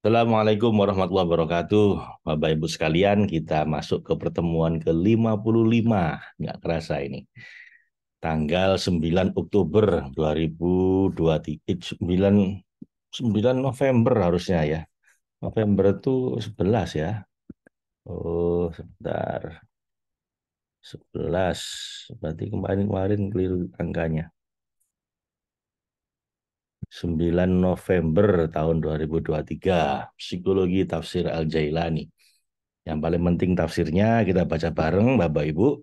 Assalamualaikum warahmatullahi wabarakatuh. Bapak Ibu sekalian, kita masuk ke pertemuan ke-55. Nggak kerasa ini. Tanggal 9 Oktober 2023, 9 November harusnya ya. November itu 11 ya. Oh, sebentar. 11. Berarti kemarin-kemarin keliru angkanya. 9 November tahun 2023. Psikologi Tafsir Al-Jailani. Yang paling penting tafsirnya kita baca bareng Bapak Ibu.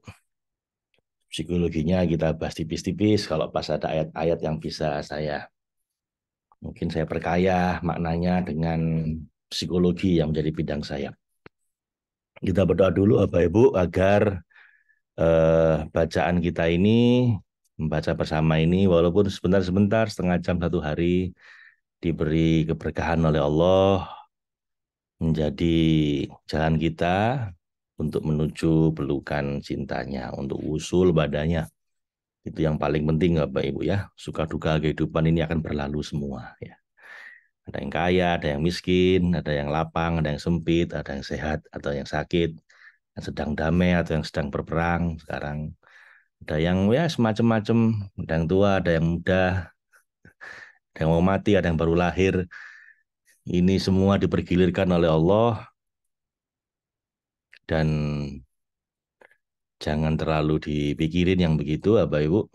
Psikologinya kita bahas tipis-tipis. Kalau pas ada ayat-ayat yang bisa mungkin saya perkaya maknanya dengan psikologi yang menjadi bidang saya. Kita berdoa dulu Bapak Ibu agar bacaan kita ini membaca bersama ini walaupun sebentar-sebentar setengah jam satu hari diberi keberkahan oleh Allah menjadi jalan kita untuk menuju pelukan cintanya, untuk usul badannya. Itu yang paling penting Bapak Ibu ya. Suka duka kehidupan ini akan berlalu semua ya. Ada yang kaya, ada yang miskin, ada yang lapang, ada yang sempit, ada yang sehat, atau yang sakit, yang sedang damai atau yang sedang berperang sekarang. Ada yang ya semacam-macam, ada yang tua, ada yang muda, ada yang mau mati, ada yang baru lahir. Ini semua dipergilirkan oleh Allah dan jangan terlalu dipikirin yang begitu, Bapak Ibu.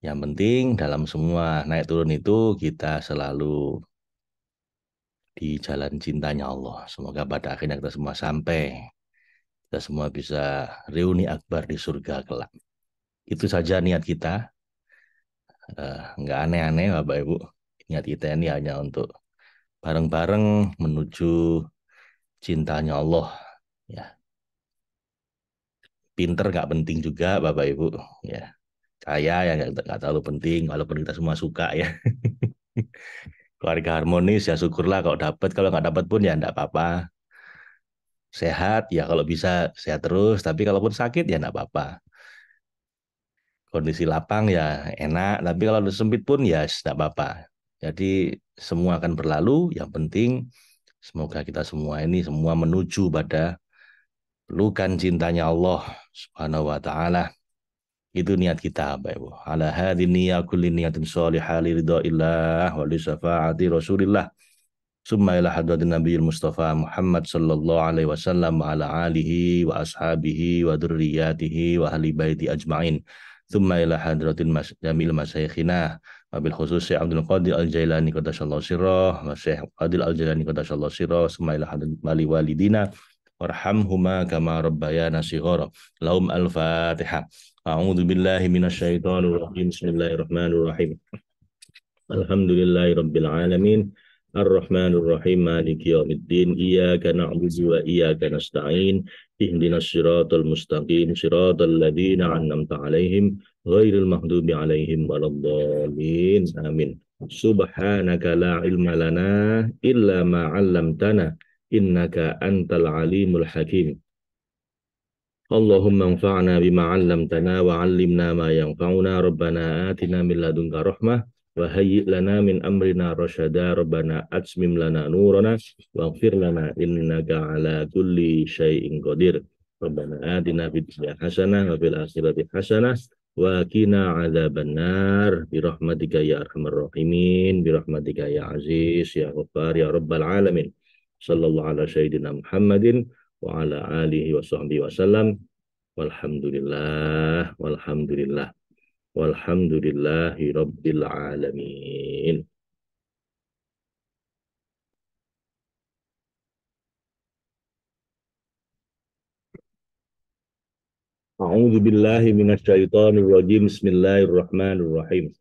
Yang penting dalam semua naik turun itu kita selalu di jalan cintanya Allah. Semoga pada akhirnya kita semua sampai. Kita semua bisa reuni akbar di surga kelak. Itu saja niat kita. Nggak aneh-aneh Bapak Ibu. Niat kita ini hanya untuk bareng-bareng menuju cintanya Allah. Ya, pinter nggak penting juga Bapak Ibu. Ya, kaya ya nggak terlalu penting. Walaupun kita semua suka ya. Keluarga harmonis ya syukurlah kalau dapat. Kalau nggak dapat pun ya nggak apa-apa. Sehat ya kalau bisa sehat terus. Tapi kalaupun sakit ya nggak apa-apa. Kondisi lapang ya enak, tapi kalau udah sempit pun ya tidak apa-apa. Jadi semua akan berlalu, yang penting semoga kita semua ini semua menuju pada pelukan cintanya Allah Subhanahu wa taala. Itu niat kita, Bapak Ibu. Ala hadhi niyya kulli niyatin shalihah li ridhaillah wa li syafaati Rasulillah. Summa ila hadratin Nabiyil Mustafa Muhammad sallallahu alaihi wasallam wa ala alihi wa ashabihi wa dzurriyyatihi wa ahli baiti ajmain. Summa ila hadratin jamil masyayikhina wa bil khusus Syekh Abdul Qadir Al-Jailani qaddasallahu sirrah wa Syekh Qadir Al-Jailani qaddasallahu sirrah. Summa ila hadratin wali walidina warhamhuma kama rabbayana shighara. Lahum al-Fatihah. A'udzu billahi minasyaitonir rajim. Bismillahirrahmanirrahim. Alhamdulillahi Rabbil Alamin. Ar-Rahmanir Rahim. Maliki yaumiddin. Iyyaka na'budu wa iyyaka nasta'in. Ihdinas siratal mustaqim. Siratal ladzina an'amta 'alaihim ghairil maghdubi 'alaihim waladdallin. Amin. Subhanaka la ilma lana illa ma 'allamtana innaka antal alimul hakim. Allahumma anfa'na bima 'allamtana wa 'allimna ma yanfa'una rabbana atina min ladunka rahmah wa hayyi' lana min amrina rasyada rabbana atsmim lana nurana waghfir lana innaka 'ala kulli syai'in qadir rabbana atina fid dunya hasanah wa fil akhirati hasanah wa qina 'adzabannar bi rahmatika ya arhamar rahimin bi rahmatika ya aziz ya ghaffar ya rabbal alamin sallallahu ala sayyidina Muhammadin wa ala alihi wa sahbihi wasallam. Walhamdulillah, walhamdulillah, walhamdulillahi rabbil alamin. A'udzu billahi minasyaitonir rajim. Bismillahirrahmanirrahim.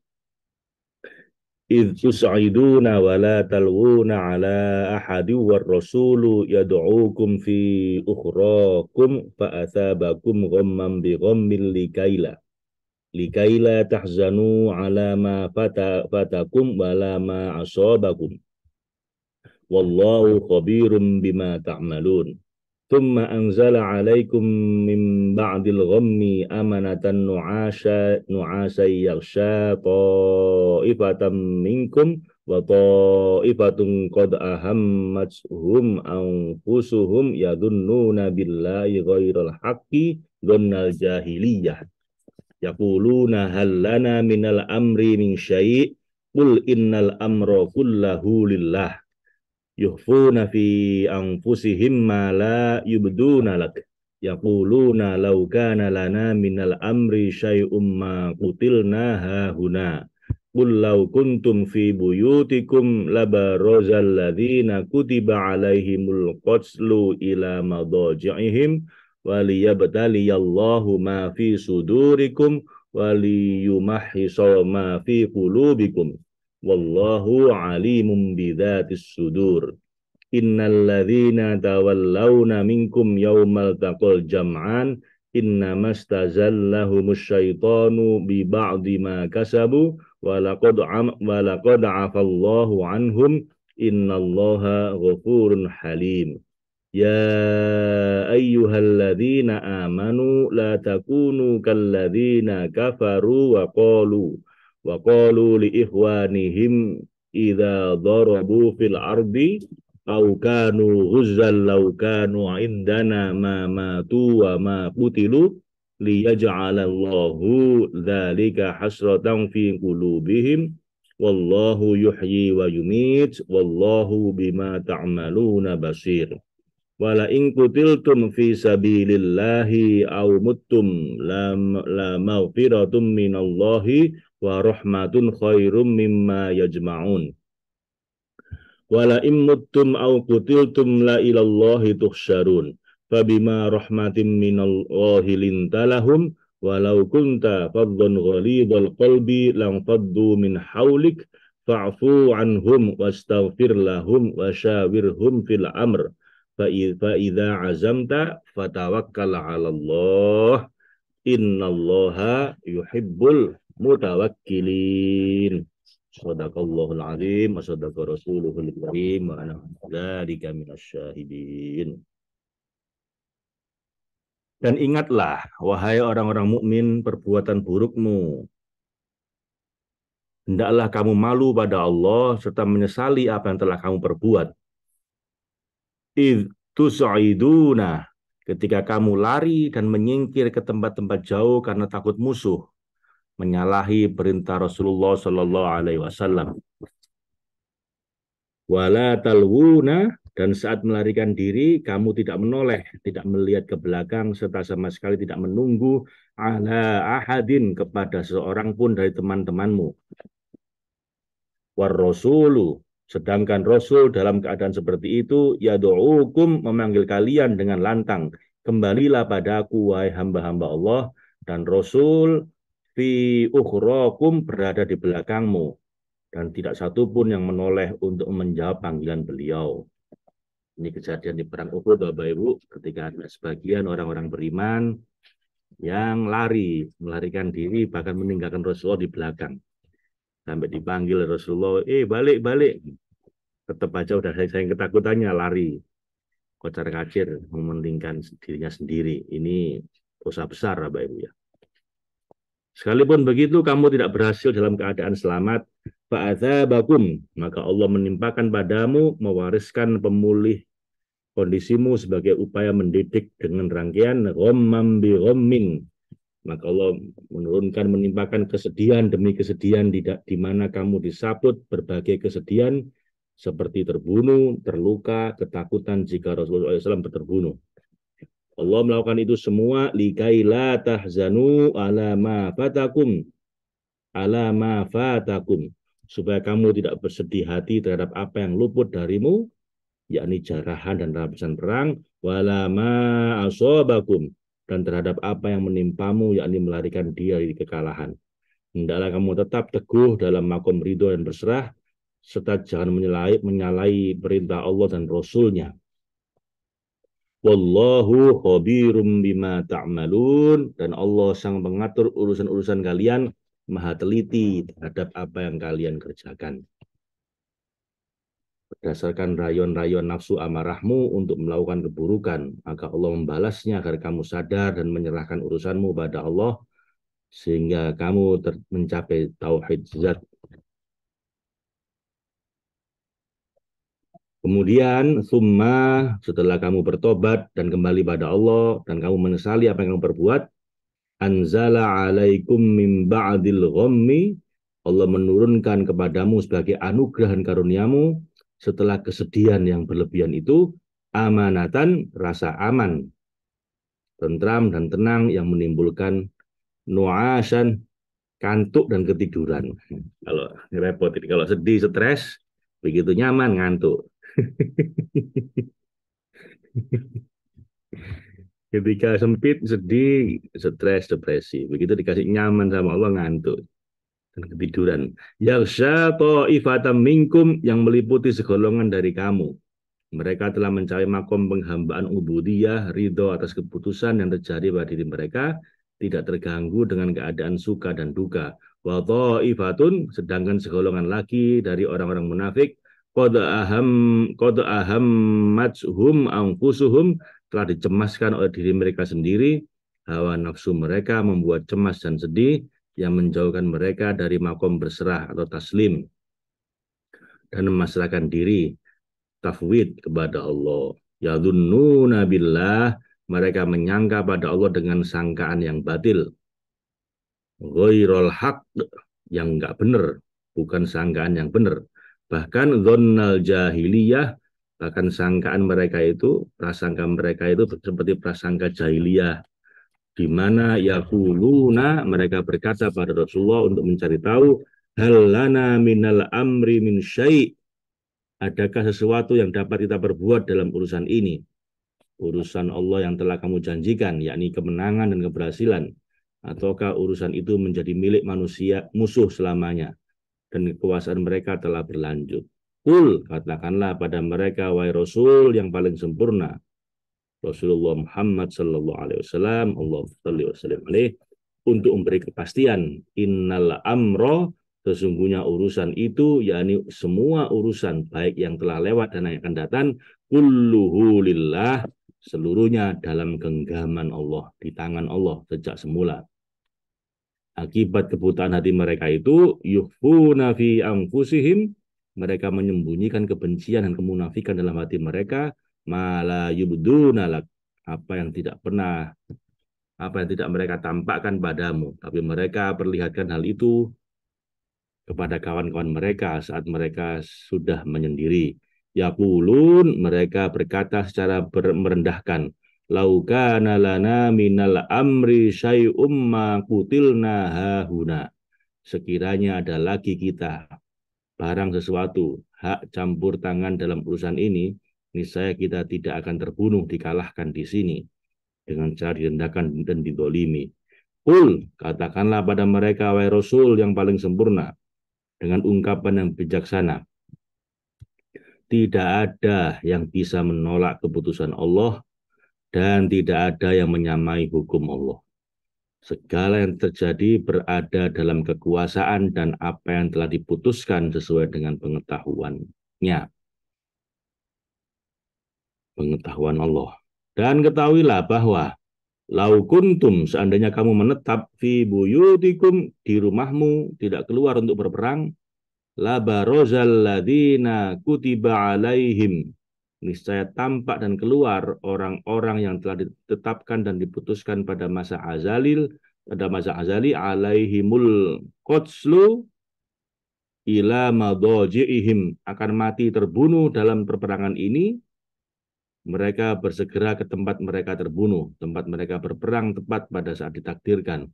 إذ تصعدون ولا تلوون على أحد والرسول يدعوكم في أخراكم فأثابكم غما بغم لكي لا تحزنوا على ما فاتكم ولا ما أصابكم والله خبير بما تعملون ثم أنزل عليكم من بعد الغم أمنة نعاسا يغشى ta'ifatam minkum wa ta'ifatun qad ahammatuhum anfusuhum yadunnuna billahi ghairal haqqi dhannal jahiliyah yaquluna hal lana minal amri min syai' qul innal amra kullahu lillah yuhfuna fi anfusihim ma la yubduna lak yaquluna law kana lana minal amri syai'um ma qutilna hahuna qul law kuntum fi buyutikum labarazal ladzina kutiba alaihimul qatlu ila madaji'ihim waliyabtaliyallahu ma fi sudurikum waliyumahhisa ma fi qulubikum wallahu alimun bidzatis sudur innal ladzina tawallawna minkum yaumal taqal jam'an innamastazallahumush syaitanu bi ba'di ma kasabu wa laqad afallahu anhum innallaha ghafurun halim ya ayyuhalladzina amanu la takunu kalladzina kafaru wa qalu li ikhwanihim idza darabu fil ardi aw kanu ghuzzal law kanu indana ma matu wa ma qutilu liyaj'alallahu dzalika hasratan fi qulubihim wallahu yuhyi wa yumit wallahu bima ta'maluna basir wala in qutiltum fi sabilillahi aw muttum la maghfiratum minallahi wa rahmatun khairum mimma yajma'un wala in muttum aw qutiltum la ilallahi tuhsyarun fabima rahmatin minallahi lintalahum walau kunta faddan ghalidhal qalbi lam faddu min hawlik fa'fu anhum wastaghfir lahum wasyawirhum fil amr fa idza azamta fatawakkal 'ala Allah innallaha yuhibbul mutawakkilin. Shadaqallahul azim wa shadaqa rasuluhul karim wa ana dzalika minasyahidin. Dan ingatlah wahai orang-orang mukmin perbuatan burukmu. Hendaklah kamu malu pada Allah serta menyesali apa yang telah kamu perbuat. Idh tus'iduna ketika kamu lari dan menyingkir ke tempat-tempat jauh karena takut musuh, menyalahi perintah Rasulullah Sallallahu Alaihi Wasallam. Wala talwuna dan saat melarikan diri kamu tidak menoleh, tidak melihat ke belakang serta sama sekali tidak menunggu ala ahadin kepada seorang pun dari teman-temanmu. War rasulu sedangkan Rasul dalam keadaan seperti itu yad'ukum memanggil kalian dengan lantang, kembalilah padaku wahai hamba-hamba Allah, dan Rasul fi ukhrakum berada di belakangmu dan tidak satu pun yang menoleh untuk menjawab panggilan beliau. Ini kejadian di perang Uhud Bapak Ibu, ketika ada sebagian orang-orang beriman yang melarikan diri bahkan meninggalkan Rasulullah di belakang. Sampai dipanggil Rasulullah, balik. Tetap aja udah saya ketakutannya lari. Kocar kacir mementingkan dirinya sendiri. Ini dosa besar Bapak Ibu ya. Sekalipun begitu kamu tidak berhasil dalam keadaan selamat, fa'adzabakum, maka Allah menimpakan padamu, mewariskan pemulih kondisimu sebagai upaya mendidik dengan rangkaian ghammam bi ghammin. Maka Allah menimpakan kesedihan demi kesedihan di mana kamu disaput berbagai kesedihan seperti terbunuh, terluka, ketakutan jika Rasulullah SAW terbunuh. Allah melakukan itu semua likai la tahzanu ala ma fatakum supaya kamu tidak bersedih hati terhadap apa yang luput darimu, yakni jarahan dan rampasan perang, wala ma asobakum dan terhadap apa yang menimpamu, yakni melarikan diri dari kekalahan. Hendaklah kamu tetap teguh dalam makom ridho dan berserah, serta jangan menyalahi perintah Allah dan Rasul-Nya. Wallahu khabirum bima ta'malun, dan Allah sang mengatur urusan-urusan kalian, maha teliti terhadap apa yang kalian kerjakan. Berdasarkan rayon-rayon nafsu amarahmu untuk melakukan keburukan, maka Allah membalasnya agar kamu sadar dan menyerahkan urusanmu pada Allah, sehingga kamu mencapai tauhid zat Kemudian, summa, setelah kamu bertobat dan kembali pada Allah, dan kamu menyesali apa yang kamu perbuat, anzala alaikum min ba'dil ghammi, Allah menurunkan kepadamu sebagai anugerah dan karuniamu, setelah kesedihan yang berlebihan itu, amanatan, rasa aman, tentram dan tenang yang menimbulkan nuasan, kantuk dan ketiduran. Kalau repot ini, kalau sedih, stres, begitu nyaman ngantuk. Ketika sempit, sedih, stres, depresi. Begitu dikasih nyaman sama Allah, ngantuk dan ketiduran. Yaghsha ta'ifatam minkum, yang meliputi segolongan dari kamu. Mereka telah mencapai makom penghambaan ubudiyah, ridho atas keputusan yang terjadi pada diri mereka, tidak terganggu dengan keadaan suka dan duka. Wa ta'ifatun, sedangkan segolongan lagi dari orang-orang munafik, qad ahammatuhum anfusuhum, telah dicemaskan oleh diri mereka sendiri, hawa nafsu mereka membuat cemas dan sedih yang menjauhkan mereka dari makom berserah atau taslim dan memasrahkan diri, tafwid kepada Allah. Yadhunnuna billah, mereka menyangka pada Allah dengan sangkaan yang batil. Ghairul haq, yang enggak benar, bukan sangkaan yang benar. Bahkan dhonnal jahiliyah, bahkan sangkaan mereka itu, prasangka mereka itu seperti prasangka jahiliyah, di mana yaquluna, mereka berkata pada Rasulullah untuk mencari tahu, hal lana minal amri min syai', adakah sesuatu yang dapat kita perbuat dalam urusan ini? Urusan Allah yang telah kamu janjikan, yakni kemenangan dan keberhasilan. Ataukah urusan itu menjadi milik manusia, musuh selamanya, dan kekuasaan mereka telah berlanjut? Kul, katakanlah pada mereka, wahai Rasul yang paling sempurna, Rasulullah Muhammad sallallahu alaihi wasallam, Allah sallallahu wasallam alaih, untuk memberi kepastian, innal amro, sesungguhnya urusan itu, yakni semua urusan baik yang telah lewat dan yang akan datang, kulluhu lillah, seluruhnya dalam genggaman Allah, di tangan Allah sejak semula. Akibat kebutaan hati mereka itu, yukhfuna fi anfusihim, mereka menyembunyikan kebencian dan kemunafikan dalam hati mereka, mala yubduna lak, apa yang tidak pernah, apa yang tidak mereka tampakkan padamu, tapi mereka perlihatkan hal itu kepada kawan-kawan mereka saat mereka sudah menyendiri. Yaqulun, mereka berkata secara merendahkan, laukana lana minal amri syai'um ma kutilna hahuna. Sekiranya ada lagi kita barang sesuatu, hak campur tangan dalam urusan ini, niscaya kita tidak akan terbunuh, dikalahkan di sini dengan cara direndahkan dan didolimi. Kul, katakanlah pada mereka, wahai Rasul yang paling sempurna, dengan ungkapan yang bijaksana, tidak ada yang bisa menolak keputusan Allah dan tidak ada yang menyamai hukum Allah. Segala yang terjadi berada dalam kekuasaan dan apa yang telah diputuskan sesuai dengan pengetahuannya, pengetahuan Allah. Dan ketahuilah bahwa lau kuntum, seandainya kamu menetap fi buyutikum, di rumahmu, tidak keluar untuk berperang, la barozal ladina kutiba alaihim, niscaya tampak dan keluar orang-orang yang telah ditetapkan dan diputuskan pada masa azali, alaihimul qatslu ila madaji'ihim, akan mati terbunuh dalam peperangan ini. Mereka bersegera ke tempat mereka terbunuh, tempat mereka berperang tepat pada saat ditakdirkan,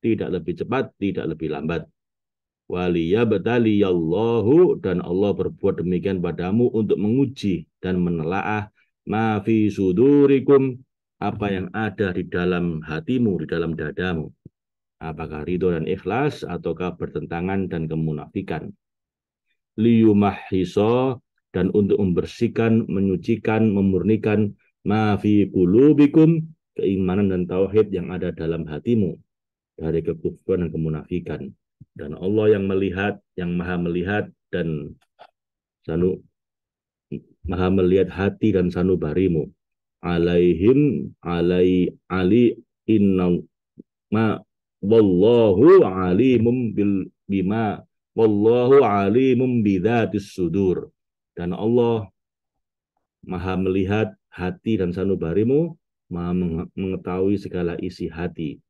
tidak lebih cepat, tidak lebih lambat. Waliyabtaliyallahu, dan Allah berbuat demikian padamu untuk menguji dan menelaah ma fi sudurikum, apa yang ada di dalam hatimu, di dalam dadamu, apakah ridho dan ikhlas ataukah bertentangan dan kemunafikan. Liyumahhiso, dan untuk membersihkan, menyucikan, memurnikan ma fi qulubikum, keimanan dan tauhid yang ada dalam hatimu dari kekufuran dan kemunafikan. Dan Allah yang melihat, yang maha melihat dan sanu, maha melihat hati dan sanubarimu. Alaihim ali inna ma wallahu alimum bima wallahu alimum bidzatis sudur. Dan Allah Maha melihat hati dan sanubarimu, Maha mengetahui segala isi hati,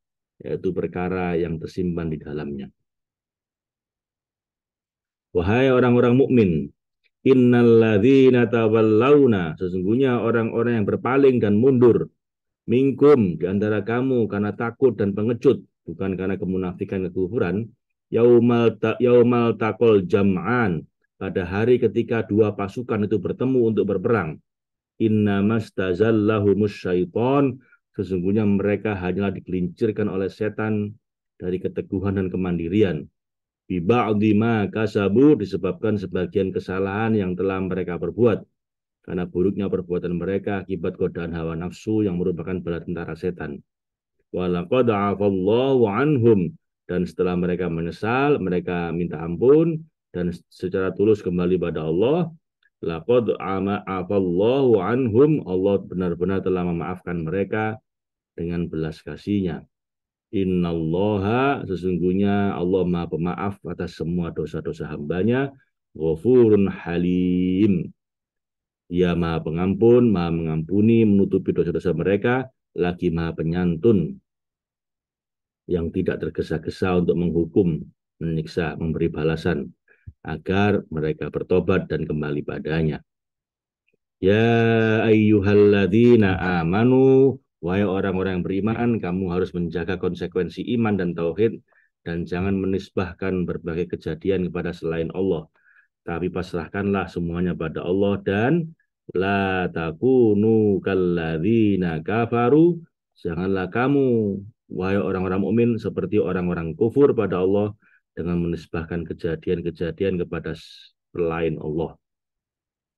yaitu perkara yang tersimpan di dalamnya. Wahai orang-orang mukmin, innalladzina tawallawna, sesungguhnya orang-orang yang berpaling dan mundur minkum di antara kamu karena takut dan pengecut, bukan karena kemunafikan kekufuran, yaumal taqol jam'an, pada hari ketika dua pasukan itu bertemu untuk berperang. Innamastazallahumus syaiton, sesungguhnya mereka hanyalah digelincirkan oleh setan dari keteguhan dan kemandirian. Biba'di ma kasabu, disebabkan sebagian kesalahan yang telah mereka perbuat, karena buruknya perbuatan mereka akibat godaan hawa nafsu yang merupakan bala tentara setan. Walaqad afallahu anhum, dan setelah mereka menyesal, mereka minta ampun dan secara tulus kembali pada Allah. Laqad afallahu anhum, Allah benar-benar telah memaafkan mereka dengan belas kasih-Nya. Innallaha, sesungguhnya Allah Maha Pemaaf atas semua dosa-dosa hambanya. Ghafurun Halim, Dia Maha Pengampun, Maha mengampuni, menutupi dosa-dosa mereka, lagi Maha Penyantun, yang tidak tergesa-gesa untuk menghukum, menyiksa, memberi balasan, agar mereka bertobat dan kembali padanya. Ya ayyuhalladzina amanu, wahai orang-orang yang beriman, kamu harus menjaga konsekuensi iman dan tauhid, dan jangan menisbahkan berbagai kejadian kepada selain Allah. Tapi pasrahkanlah semuanya pada Allah, dan la takunu kalladzina kafaru, janganlah kamu, wahai orang-orang mukmin, seperti orang-orang kufur pada Allah dengan menisbahkan kejadian-kejadian kepada selain Allah,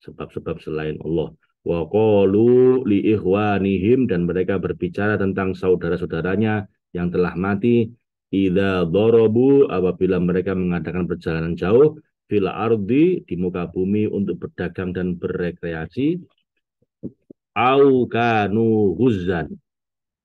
sebab-sebab selain Allah. Wa qalu li ikhwanihim, dan mereka berbicara tentang saudara-saudaranya yang telah mati, idza darabu, apabila mereka mengadakan perjalanan jauh, fil ardi, di muka bumi untuk berdagang dan berrekreasi, au kanu huzzan,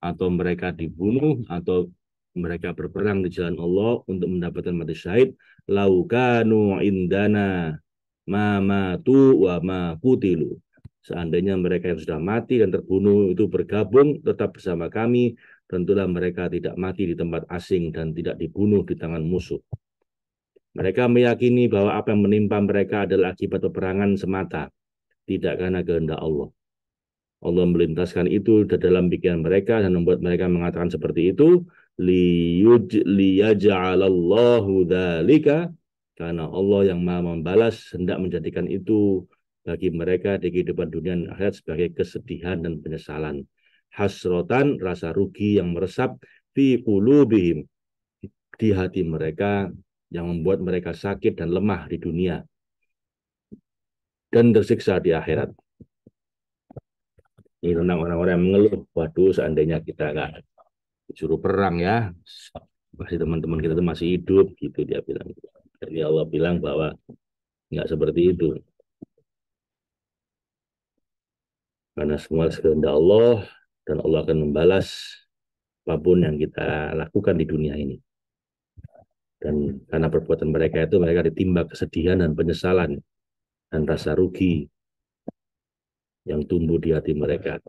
atau mereka dibunuh atau mereka berperang di jalan Allah untuk mendapatkan mati syahid, laukanu indana ma matu wa ma kutilu, seandainya mereka yang sudah mati dan terbunuh itu bergabung tetap bersama kami, tentulah mereka tidak mati di tempat asing dan tidak dibunuh di tangan musuh. Mereka meyakini bahwa apa yang menimpa mereka adalah akibat peperangan semata, tidak karena kehendak Allah. Allah melintaskan itu di dalam pikiran mereka dan membuat mereka mengatakan seperti itu, liyaj'alallahu dzalika, karena Allah yang Maha membalas hendak menjadikan itu bagi mereka di kehidupan dunia dan akhirat sebagai kesedihan dan penyesalan. Hasrotan, rasa rugi yang meresap, fi qulubihim, di hati mereka, yang membuat mereka sakit dan lemah di dunia dan tersiksa di akhirat. Ini tentang orang-orang yang mengeluh, waduh seandainya kita nggak disuruh perang ya, pasti teman-teman kita itu masih hidup, gitu dia bilang. Jadi Allah bilang bahwa nggak seperti itu, karena semua kehendak Allah, dan Allah akan membalas apapun yang kita lakukan di dunia ini. Dan karena perbuatan mereka itu, mereka ditimpa kesedihan dan penyesalan dan rasa rugi yang tumbuh di hati mereka.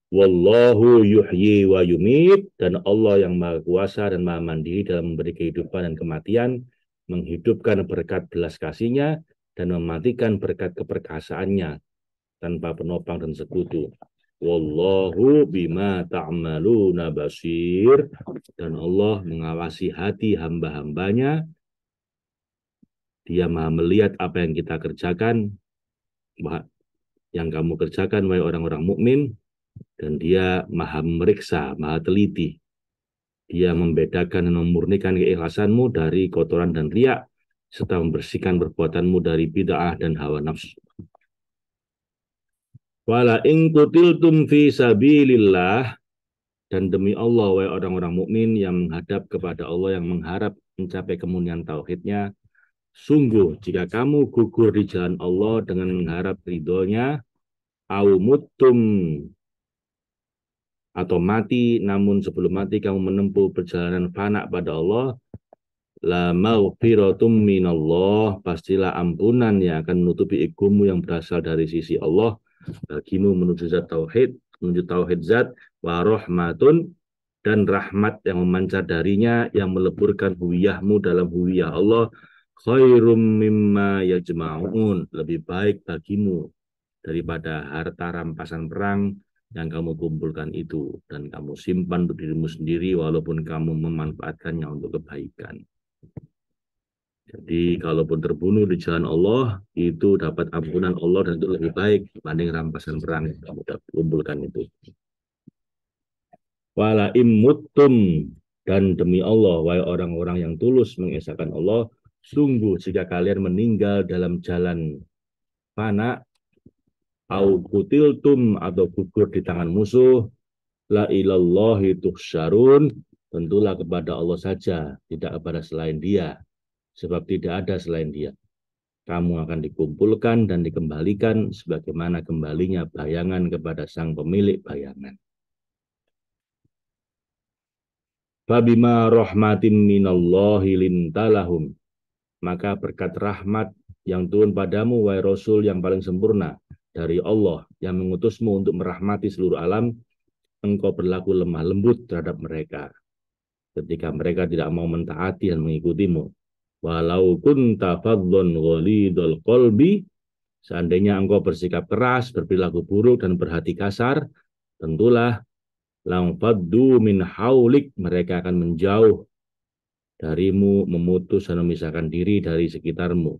Wallahu yuhyi wa yumit, dan Allah yang Maha Kuasa dan Maha Mandiri dalam memberi kehidupan dan kematian, menghidupkan berkat belas kasih-Nya dan mematikan berkat keperkasaannya tanpa penopang dan sekutu. Wallahu bima ta'maluna basir, dan Allah mengawasi hati hamba-hambanya. Dia Maha melihat apa yang kita kerjakan, yang kamu kerjakan wahai orang-orang mukmin, dan Dia Maha memeriksa, Maha teliti. Dia membedakan dan memurnikan keikhlasanmu dari kotoran dan riak, serta membersihkan perbuatanmu dari bid'ah dan hawa nafsu. Wala in qutiltum fi sabilillah, dan demi Allah wahai orang-orang mukmin yang menghadap kepada Allah, yang mengharap mencapai kemuliaan tauhidnya, sungguh jika kamu gugur di jalan Allah dengan mengharap ridhonya, au muttum, atau mati, namun sebelum mati kamu menempuh perjalanan fana pada Allah, la maghfiratum minallah, pastilah ampunan yang akan menutupi egomu yang berasal dari sisi Allah bagimu menuju zat tauhid, menuju tauhid zat, wa rahmatun, dan rahmat yang memancar darinya yang meleburkan huwiyahmu dalam huwiyah Allah, khairum mimma yajma'un, lebih baik bagimu daripada harta rampasan perang yang kamu kumpulkan itu dan kamu simpan untuk dirimu sendiri walaupun kamu memanfaatkannya untuk kebaikan. Jadi kalaupun terbunuh di jalan Allah, itu dapat ampunan Allah dan itu lebih baik dibanding rampasan perang yang kamu kumpulkan itu. Wala immuttum, dan demi Allah, wahai orang-orang yang tulus mengesahkan Allah, sungguh jika kalian meninggal dalam jalan fana, au kutiltum, atau gugur di tangan musuh, la ilallahi tuhsyarun, tentulah kepada Allah saja, tidak kepada selain Dia, sebab tidak ada selain Dia. Kamu akan dikumpulkan dan dikembalikan sebagaimana kembalinya bayangan kepada sang pemilik bayangan. Fabima rahmatin minallahi lintalahum, maka berkat rahmat yang turun padamu, wahai Rasul yang paling sempurna dari Allah yang mengutusmu untuk merahmati seluruh alam, engkau berlaku lemah lembut terhadap mereka ketika mereka tidak mau mentaati dan mengikutimu. Walau kunta fadlun ghalidul qalbi, seandainya engkau bersikap keras, berperilaku buruk, dan berhati kasar, tentulah lang faddu min haulik, mereka akan menjauh darimu, memutus dan memisahkan diri dari sekitarmu.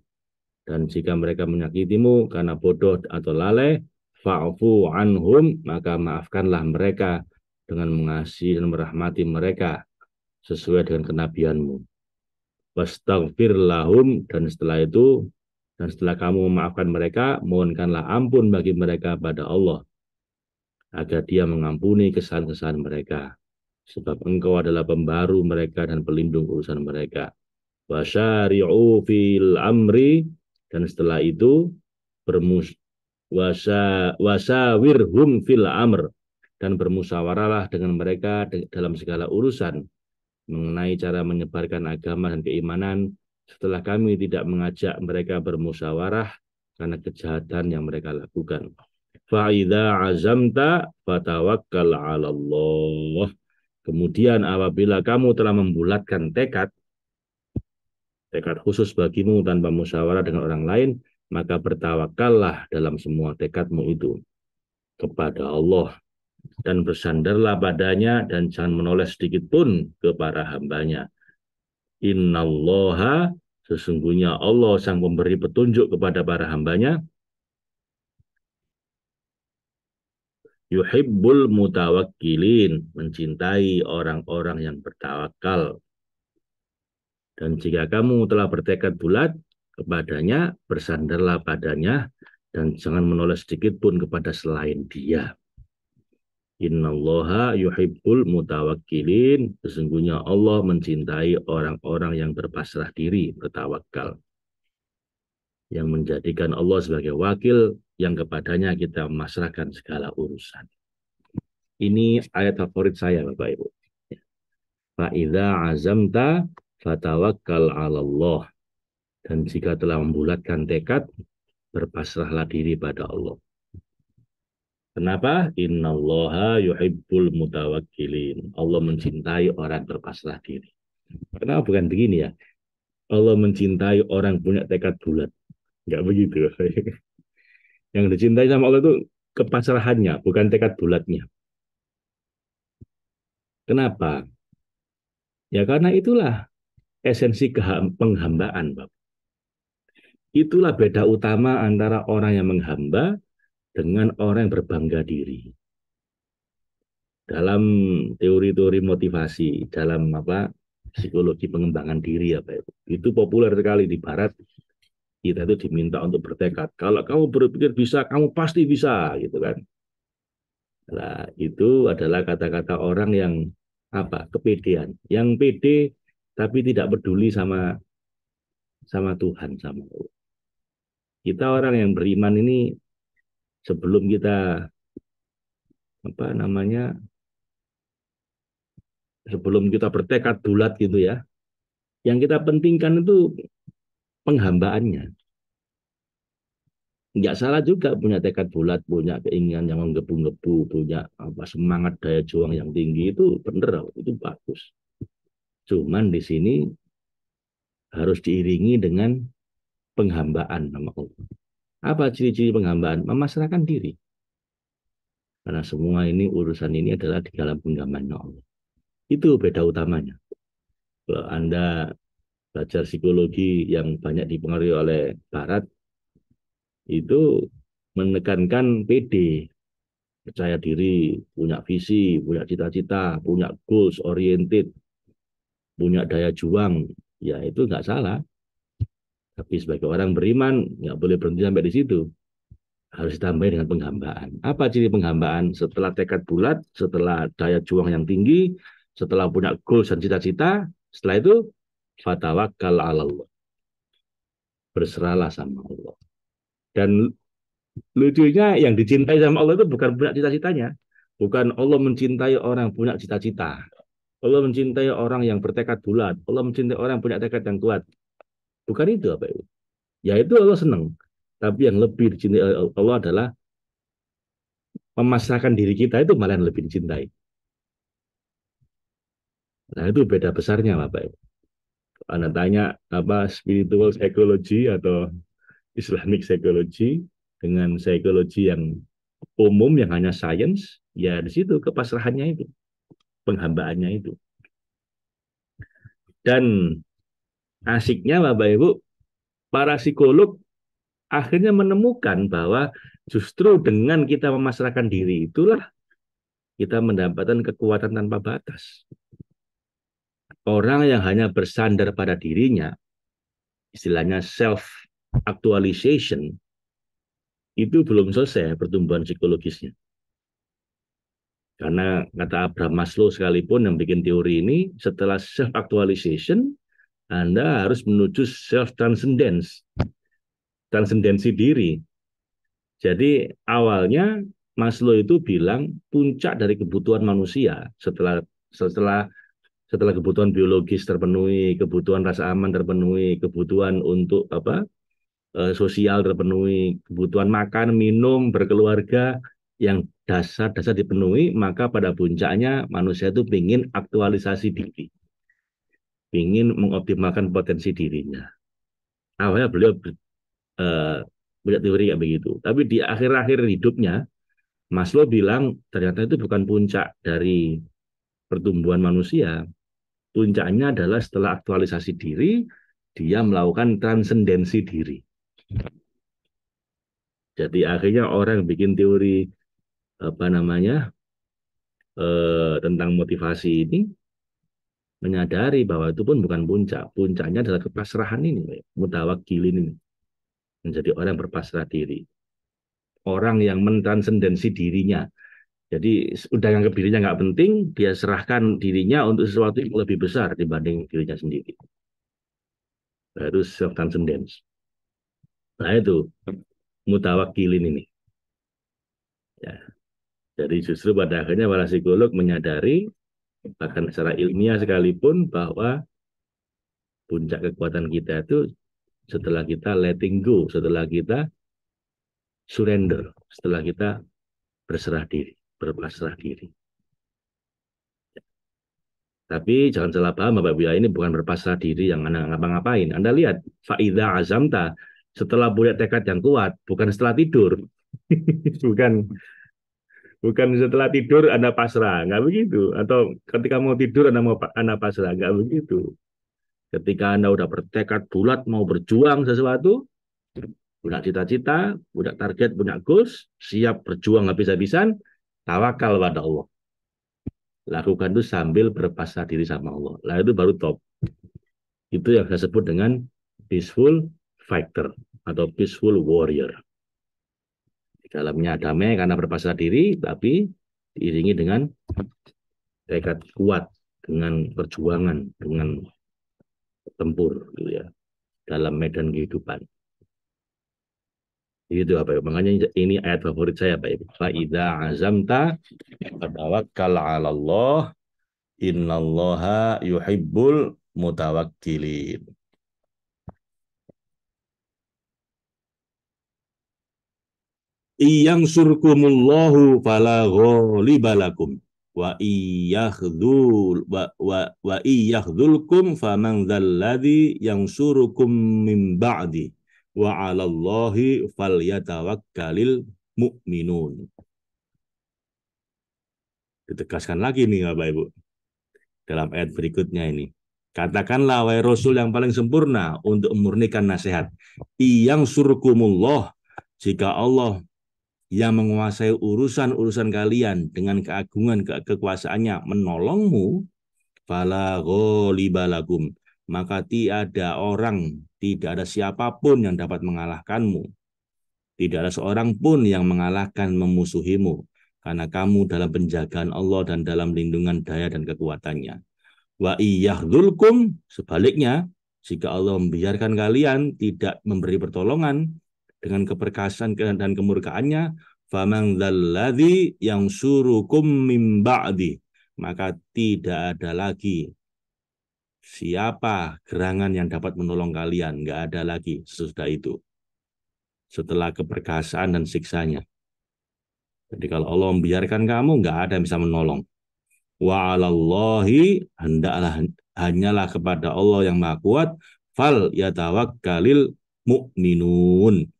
Dan jika mereka menyakitimu karena bodoh atau lalai, fa'fu anhum, maka maafkanlah mereka dengan mengasihi dan merahmati mereka sesuai dengan kenabianmu. Wastaghfir lahum, dan setelah kamu memaafkan mereka, mohonkanlah ampun bagi mereka pada Allah agar Dia mengampuni kesalahan-kesalahan mereka, sebab engkau adalah pembaru mereka dan pelindung urusan mereka. Wasyari'u fil amri, dan setelah itu bermus wasawirhum fil amr, dan bermusyawarahlah dengan mereka dalam segala urusan mengenai cara menyebarkan agama dan keimanan setelah kami tidak mengajak mereka bermusyawarah karena kejahatan yang mereka lakukan. Fa'idha azamta fatawakkal 'ala Allah. Kemudian apabila kamu telah membulatkan tekad khusus bagimu tanpa musyawarah dengan orang lain, maka bertawakallah dalam semua tekadmu itu kepada Allah dan bersandarlah padanya dan jangan menoleh sedikit pun ke para hambanya. Innallaha, sesungguhnya Allah sang pemberi petunjuk kepada para hambanya, yuhibbul mutawakkilin, mencintai orang-orang yang bertawakal. Dan jika kamu telah bertekad bulat kepadanya, bersandarlah padanya dan jangan menoleh sedikit pun kepada selain Dia. Innallaha yuhibbul mutawakkilin, sesungguhnya Allah mencintai orang-orang yang berpasrah diri, bertawakal, yang menjadikan Allah sebagai wakil yang kepadanya kita memasrahkan segala urusan. Ini ayat favorit saya, Bapak Ibu. Fa'idha azamta fatawakkal 'ala Allah. Dan jika telah membulatkan tekad, berpasrahlah diri pada Allah. Kenapa? Innallaha yuhibbul mutawakkilin. Allah mencintai orang berpasrah diri. Kenapa bukan begini ya? Allah mencintai orang punya tekad bulat. Enggak begitu. Yang dicintai sama Allah itu kepasrahannya, bukan tekad bulatnya. Kenapa? Ya karena itulah esensi penghambaan, Bapak. Itulah beda utama antara orang yang menghamba dengan orang yang berbangga diri. Dalam teori-teori motivasi, dalam psikologi pengembangan diri itu populer sekali di Barat. Kita itu diminta untuk bertekad. Kalau kamu berpikir bisa, kamu pasti bisa, gitu kan. Nah, itu adalah kata-kata orang yang kepedean, yang pede tapi tidak peduli sama Tuhan, sama Allah. Kita orang yang beriman ini sebelum kita sebelum kita bertekad bulat gitu ya, Yang kita pentingkan itu penghambaannya. Nggak salah juga punya tekad bulat, punya keinginan yang menggebu-gebu, punya apa semangat daya juang yang tinggi itu bener, itu bagus. Cuman di sini harus diiringi dengan penghambaan nama Allah. Apa ciri-ciri penghambaan? Memasrahkan diri. Karena semua ini urusan ini adalah di dalam genggaman Allah. Itu beda utamanya. Kalau Anda belajar psikologi yang banyak dipengaruhi oleh Barat, itu menekankan PD, percaya diri, punya visi, punya cita-cita, punya goals oriented, punya daya juang, ya itu nggak salah. Tapi sebagai orang beriman, nggak boleh berhenti sampai di situ. Harus ditambah dengan penghambaan. Apa ciri penghambaan? Setelah tekad bulat, setelah daya juang yang tinggi, setelah punya goals dan cita-cita, setelah itu fatawakkal 'ala Allah. Berserahlah sama Allah. Dan lucunya yang dicintai sama Allah itu bukan punya cita-citanya. Bukan Allah mencintai orang punya cita-cita. Allah mencintai orang yang bertekad bulat. Allah mencintai orang yang punya tekad yang kuat. Bukan itu apa itu? Ya itu Allah senang. Tapi yang lebih dicintai Allah adalah memasrahkan diri kita itu malah yang lebih dicintai. Nah itu beda besarnya Bapak Ibu. Anda tanya apa spiritual psychology atau Islamic psychology dengan psikologi yang umum yang hanya science, ya di situ kepasrahannya itu, penghambaannya itu. Dan asiknya Bapak Ibu, para psikolog akhirnya menemukan bahwa justru dengan kita memasrahkan diri itulah kita mendapatkan kekuatan tanpa batas. Orang yang hanya bersandar pada dirinya, istilahnya self-actualization, itu belum selesai pertumbuhan psikologisnya. Karena kata Abraham Maslow sekalipun yang bikin teori ini, setelah self-actualization, Anda harus menuju self-transcendence, transendensi diri. Jadi awalnya Maslow itu bilang puncak dari kebutuhan manusia setelah setelah setelah kebutuhan biologis terpenuhi, kebutuhan rasa aman terpenuhi, kebutuhan untuk sosial terpenuhi, kebutuhan makan, minum, berkeluarga yang dasar-dasar dipenuhi, maka pada puncaknya manusia itu ingin aktualisasi diri, ingin mengoptimalkan potensi dirinya. Awalnya beliau punya teori kayak begitu, tapi di akhir-akhir hidupnya Maslow bilang ternyata itu bukan puncak dari pertumbuhan manusia, puncaknya adalah setelah aktualisasi diri, dia melakukan transendensi diri. Jadi akhirnya orang bikin teori apa namanya tentang motivasi ini menyadari bahwa itu pun bukan puncak. Puncaknya adalah kepasrahan ini, mutawakkilin ini. Menjadi orang yang berpasrah diri. Orang yang mentransendensi dirinya. Jadi udah yang dirinya nggak penting, dia serahkan dirinya untuk sesuatu yang lebih besar dibanding dirinya sendiri. Nah, itu self-transcendence. Nah itu mutawakkilin ini. Ya. Jadi justru pada akhirnya para psikolog menyadari, bahkan secara ilmiah sekalipun, bahwa puncak kekuatan kita itu setelah kita letting go, setelah kita surrender, setelah kita berserah diri, berpasrah diri. Tapi jangan salah paham Bapak Ibu, ini bukan berpasrah diri yang Anda ngapa-ngapain. Anda lihat, fa'idha azamta, setelah punya tekad yang kuat, bukan setelah tidur. bukan bukan setelah tidur Anda pasrah, nggak begitu. Atau ketika mau tidur Anda pasrah, nggak begitu. Ketika Anda udah bertekad bulat mau berjuang sesuatu, punya cita-cita, punya target, punya goals, siap berjuang habis-habisan, tawakal pada Allah. Lakukan itu sambil berpasrah diri sama Allah. Lah itu baru top. Itu yang saya sebut dengan peaceful fighter atau peaceful warrior. Di dalamnya damai karena berpasrah diri, tapi diiringi dengan tekad kuat, dengan perjuangan, dengan tempur, gitu ya, dalam medan kehidupan. Itu apa ya? Makanya ini ayat favorit saya Pak Ibu. Fa idza azamta fatawakkal 'ala Allah innallaha yuhibbul mutawakkilin. Iyang surkumullahu fala ghalibalakum wa iyakhdhulkum faman dzalladzi yansurukum min ba'di wa 'alallahi falyatawakkalil mu'minun. Ditegaskan lagi nih Bapak Ibu dalam ayat berikutnya ini. Katakanlah wahai Rasul yang paling sempurna untuk memurnikan nasihat. Iyang surkumullah, jika Allah yang menguasai urusan-urusan kalian dengan keagungan kekuasaannya menolongmu, fala ghalibalakum, maka tiada orang, tidak ada siapapun yang dapat mengalahkanmu. Tidak ada seorang pun yang mengalahkan memusuhimu, karena kamu dalam penjagaan Allah dan dalam lindungan daya dan kekuatannya. Wa iyahdulkum, sebaliknya, jika Allah membiarkan kalian tidak memberi pertolongan dengan keperkasaan dan kemurkaannya, faman dzalladzi yang surukum min ba'di, maka tidak ada lagi siapa gerangan yang dapat menolong kalian, nggak ada lagi sesudah itu, setelah keperkasaan dan siksanya. Jadi kalau Allah membiarkan kamu, nggak ada yang bisa menolong. Wa 'alallahi, hendaklah hanyalah kepada Allah yang Maha Kuat, fal yatawakkalil mu'minun,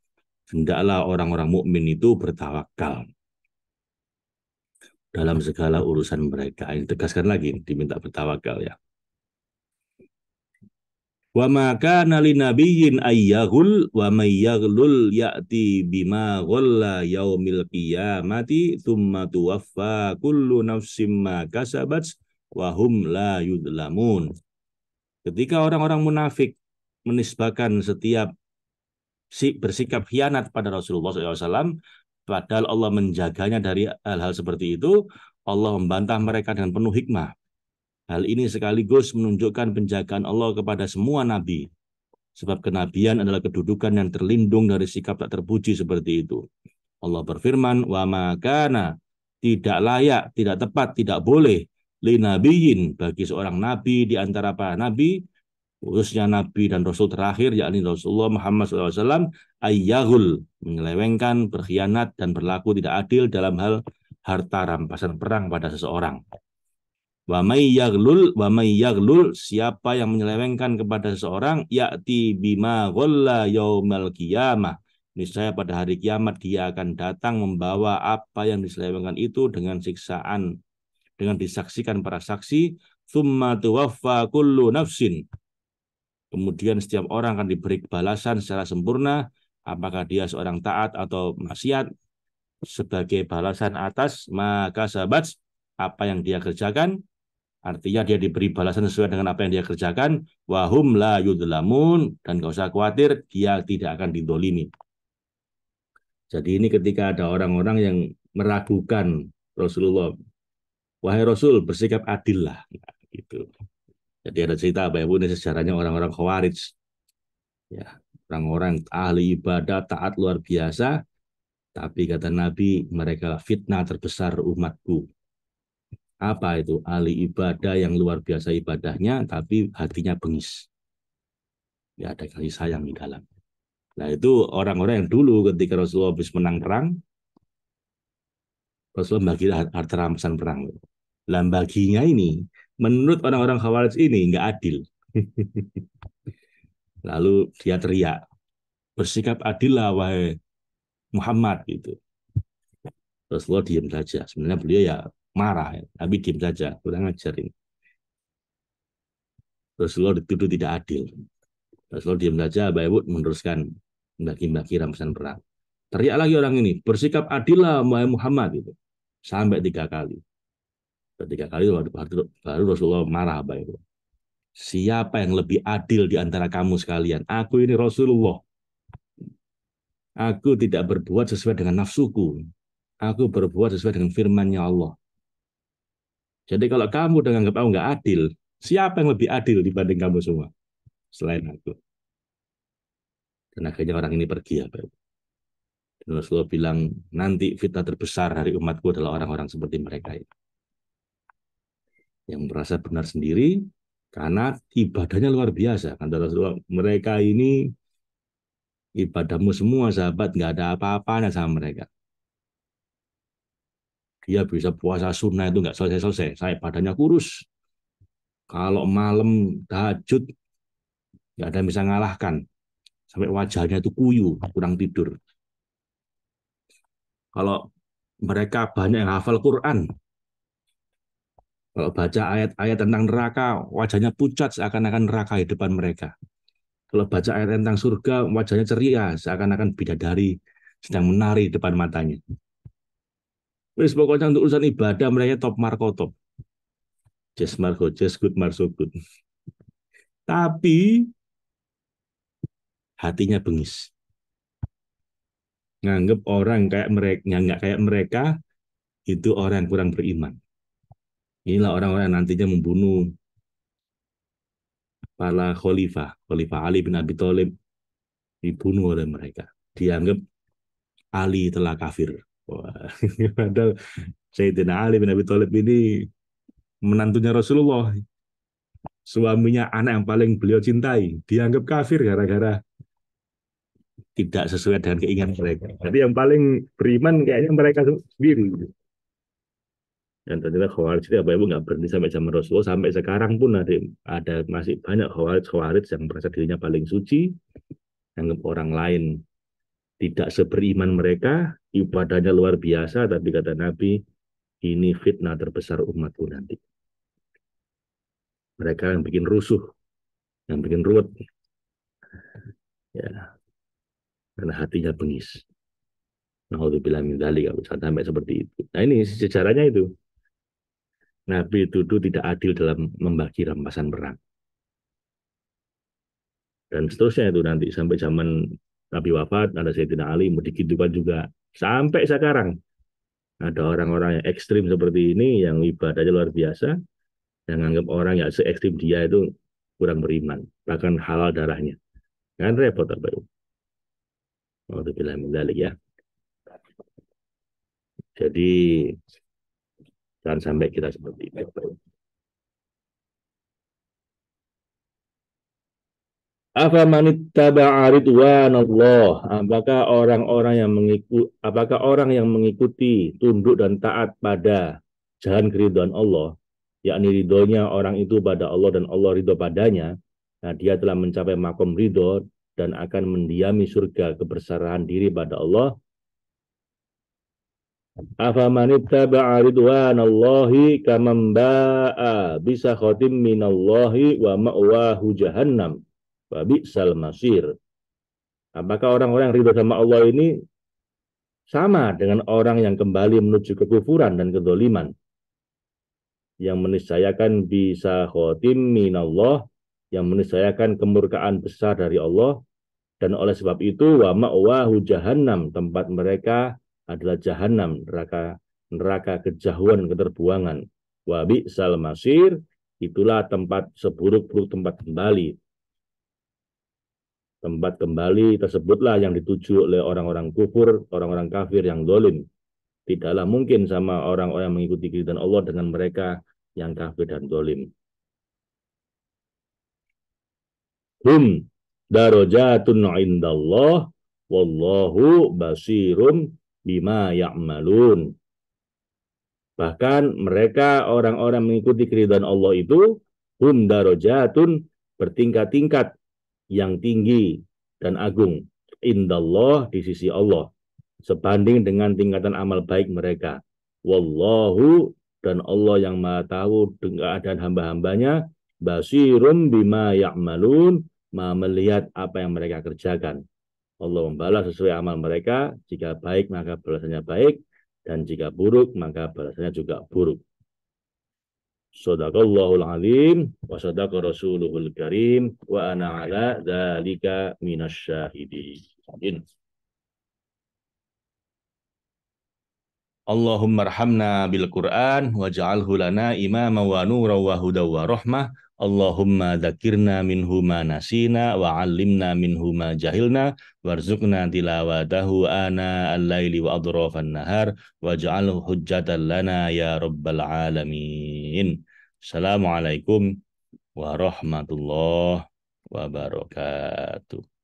hendaklah orang-orang mukmin itu bertawakal dalam segala urusan mereka. Ini tegaskan lagi, diminta bertawakal ya. Wa ma kana linabiyyin ayyahul wa may yaghlul ya'ti bima ghalla yaumil qiyamati tsumma tuwaffa kullu nafsim ma kasabat wa hum la yudlamun. Ketika orang-orang munafik menisbahkan setiap bersikap khianat pada Rasulullah SAW, padahal Allah menjaganya dari hal-hal seperti itu, Allah membantah mereka dengan penuh hikmah. Hal ini sekaligus menunjukkan penjagaan Allah kepada semua nabi. Sebab kenabian adalah kedudukan yang terlindung dari sikap tak terpuji seperti itu. Allah berfirman, wa makana, tidak layak, tidak tepat, tidak boleh, li nabiyin, bagi seorang nabi di antara para nabi, khususnya nabi dan rasul terakhir, yakni Rasulullah Muhammad SAW, ayyahul, menyelewengkan, berkhianat, dan berlaku tidak adil dalam hal harta rampasan perang pada seseorang. Wa may yaglul, siapa yang menyelewengkan kepada seseorang, ya'ti bima ghalla yaumal qiyamah, niscaya pada hari kiamat dia akan datang membawa apa yang diselewengkan itu dengan siksaan, dengan disaksikan para saksi, tsumma tuwaffa kullu nafsin, kemudian setiap orang akan diberi balasan secara sempurna, apakah dia seorang taat atau maksiat, sebagai balasan atas maka sahabat apa yang dia kerjakan. Artinya dia diberi balasan sesuai dengan apa yang dia kerjakan. Wahum la yudlamun, dan gak usah khawatir, dia tidak akan didolimi. Jadi ini ketika ada orang-orang yang meragukan Rasulullah, wahai Rasul, bersikap adil lah. Nah, gitu. Jadi ada cerita Bapak Ibu, ini sejarahnya orang-orang Khawarij. Ya, orang-orang ahli ibadah, taat luar biasa, tapi kata Nabi, mereka fitnah terbesar umatku. Apa itu? Ahli ibadah yang luar biasa ibadahnya, tapi hatinya bengis. Ya ada kasih sayang di dalam. Nah itu orang-orang yang dulu ketika Rasulullah habis menang perang, Rasulullah bagi harta rampasan perang. Lambaginya ini, menurut orang-orang Khawarij ini nggak adil. Lalu dia teriak, bersikap adil lah wahai Muhammad gitu. Rasulullah diam saja. Sebenarnya beliau ya marah, ya, tapi diam saja, kurang ajar ini. Rasulullah dituduh tidak adil. Rasulullah diam saja, Bapak Ibu meneruskan bagi-bagi rampasan perang. Teriak lagi orang ini, bersikap adil lah wahai Muhammad gitu. Sampai 3 kali. 3 kali baru Rasulullah marah, Bapak Ibu. Siapa yang lebih adil di antara kamu sekalian? Aku ini Rasulullah. Aku tidak berbuat sesuai dengan nafsuku. Aku berbuat sesuai dengan firman-Nya Allah. Jadi kalau kamu dengan anggap aku nggak adil, siapa yang lebih adil dibanding kamu semua? Selain aku. Dan akhirnya orang ini pergi ya, Bapak. Dan Rasulullah bilang, nanti fitnah terbesar dari umatku adalah orang-orang seperti mereka. Yang merasa benar sendiri, Karena ibadahnya luar biasa. Kata Rasulullah, mereka ini ibadahmu semua sahabat, nggak ada apa-apanya sama mereka. Dia bisa puasa sunnah itu nggak selesai-selesai. Saya badannya kurus. Kalau malam tahajud, nggak ada yang bisa ngalahkan. Sampai wajahnya itu kuyu, kurang tidur. Kalau mereka banyak yang hafal Quran, kalau baca ayat-ayat tentang neraka, wajahnya pucat seakan-akan neraka di depan mereka. Kalau baca ayat tentang surga, wajahnya ceria, seakan-akan bidadari sedang menari di depan matanya. Terus pokoknya untuk urusan ibadah mereka top marko top. Just marko, just good, marso good. Tapi hatinya bengis. Nganggep orang kayak mereka, nggak kayak mereka, itu orang yang kurang beriman. Inilah orang-orang yang nantinya membunuh para khalifah. Khalifah Ali bin Abi Thalib dibunuh oleh mereka. Dianggap Ali telah kafir. Wah, padahal Sayyidina Ali bin Abi Thalib ini menantunya Rasulullah, suaminya anak yang paling beliau cintai, dianggap kafir gara-gara tidak sesuai dengan keinginan mereka. Jadi yang paling beriman kayaknya mereka sendiri. Dan ternyata Khawarij itu apa ibu nggak berhenti sampai zaman Rasulullah, sampai sekarang pun ada masih banyak Khawarij yang merasa dirinya paling suci, anggap orang lain tidak seberiman mereka, ibadahnya luar biasa, tapi kata Nabi, ini fitnah terbesar umatku nanti. Mereka yang bikin rusuh, yang bikin ruwet, ya, karena hatinya bengis. Nah, untuk bilang mindali kalau sampai seperti itu. Nah, ini sejarahnya itu. Nabi itu tidak adil dalam membagi rampasan perang. Dan seterusnya itu nanti sampai zaman Nabi wafat, ada Sayyidina Ali, begitukan juga. Sampai sekarang ada orang-orang yang ekstrim seperti ini, yang ibadahnya luar biasa, yang anggap orang yang se-ekstrim dia itu kurang beriman, bahkan halal darahnya. Kan repot apa itu? Alhamdulillah mendalik ya. Jadi jangan sampai kita seperti itu. Afamanittaba'a ridwanallah. Apakah orang yang mengikuti tunduk dan taat pada jalan keridhaan Allah, yakni ridhonya orang itu pada Allah dan Allah ridho padanya, nah dia telah mencapai makom ridho dan akan mendiami surga kebersarahan diri pada Allah. Afamanittaba'a ridwanallahi kaman ba'a bisa khotim minallahi wa ma'wahu jahannam. Bi'sal masir. Apakah orang-orang yang ridho sama Allah ini sama dengan orang yang kembali menuju kekufuran dan kedoliman, yang meniscayakan bisa khotim minallah, yang meniscayakan kemurkaan besar dari Allah, dan oleh sebab itu wa ma'wahu jahannam, tempat mereka adalah jahannam, neraka kejauhan, keterbuangan. Wa bi'sal masir, itulah tempat seburuk-buruk tempat kembali. Tempat kembali tersebutlah yang dituju oleh orang-orang kufur, orang-orang kafir yang dolim. Tidaklah mungkin sama orang-orang yang mengikuti keridhaan Allah dengan mereka yang kafir dan dolim. Hum darajatun indallah wallahu basirun bima ya'malun. Bahkan mereka orang-orang mengikuti keridhaan Allah itu hum darajatun, bertingkat-tingkat, yang tinggi dan agung, indallah, di sisi Allah, sebanding dengan tingkatan amal baik mereka. Wallahu, dan Allah yang maha tahu dengan keadaan hamba-hambanya, basirum bima ya'malun, maha melihat apa yang mereka kerjakan. Allah membalas sesuai amal mereka, jika baik maka balasannya baik, dan jika buruk maka balasannya juga buruk. Sadaqallahul azim wa sadaqa rasuluhul karim wa ana ala dzalika minasyahidin. Allahumma arhamna bil Qur'an waj'alhu lana imama wa nura wa huda wa rahmah. Allahumma dzakirna minhu ma nasina wa 'allimna minhu ma jahilna warzuqna tilawatahu ana al-laili wa adrafan nahar waj'alhu hujjatan lana ya rabbal alamin. Assalamualaikum warahmatullahi wabarakatuh.